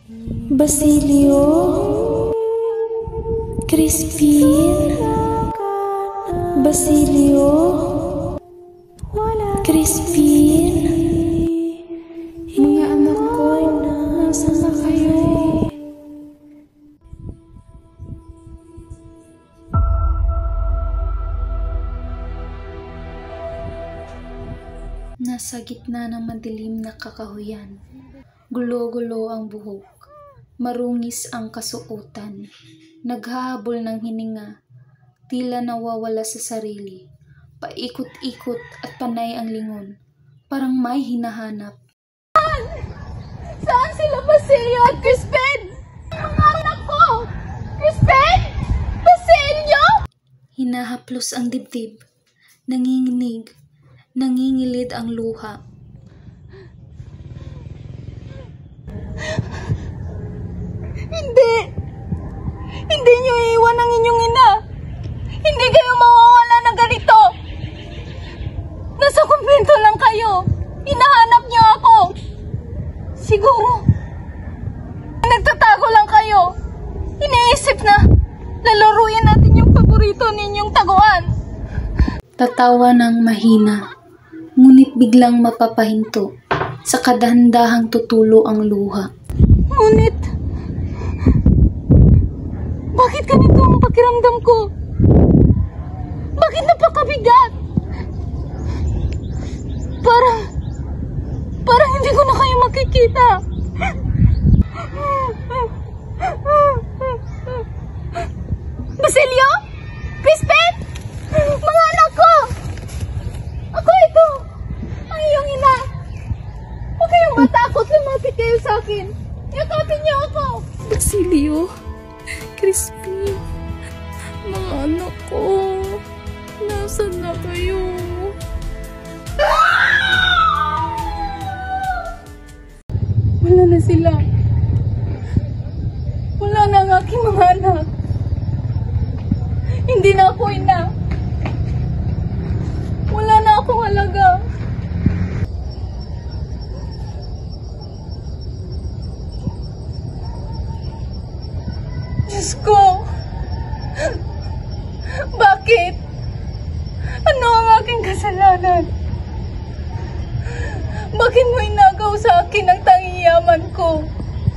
Basilio, Crispin, Basilio, Crispin, mga anak ko, nasaan na kayo? Nasa gitna ng madilim na kakahuyan, gulo-gulo ang buhok, marungis ang kasuotan, naghahabol ng hininga, tila nawawala sa sarili, paikot-ikot at panay ang lingon, parang may hinahanap. Saan sila Basilio at Crispin? Mga anak ko! Crispin? Basilio? Hinahaplos ang dibdib, nanginginig, nangingilid ang luha. Hindi! Hindi niyo iiwan ang inyong ina! Hindi kayo mawawala ng ganito! Nasa kumbento lang kayo! Hinahanap niyo ako! Siguro, nagtatago lang kayo! Iniisip na lalaruin natin yung paborito ninyong taguan! Tatawa ng mahina, ngunit biglang mapapahinto, sa kadahandahang tutulo ang luha. Ngunit, bakit ganito ang pakiramdam ko? Bakit napakabigat? Parang hindi ko na kayo makikita. Basilio? Crispin? Mga anak ko! Ako ito! Ang iyong ina! Huwag kayong matakot, lumapit kayo sa akin. Yakapin niyo ako! Basilio, Crispin, mga anak ko, nasaan na kayo? Wala na sila. Wala na ang aking mga anak. Hindi na ako ina. Wala na akong halaga. Diyos ko! Bakit? Ano ang aking kasalanan? Bakit mo inagaw sa akin ang tanging yaman ko?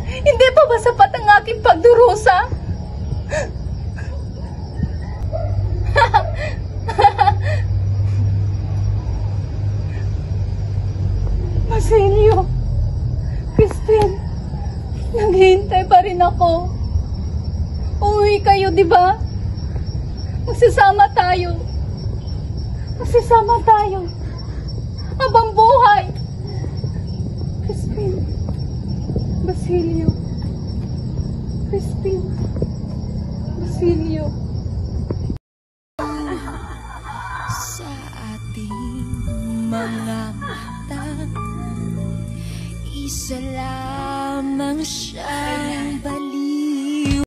Hindi pa ba sapat ang aking pagdurusa? Basilio, Crispin, naghihintay pa rin ako. Uuwi kayo, di ba? Magsasama tayo. Magsasama tayo. Habang buhay. Crispin, Basilio, Crispin, Basilio. Sa ating mga mata, isa lamang siyang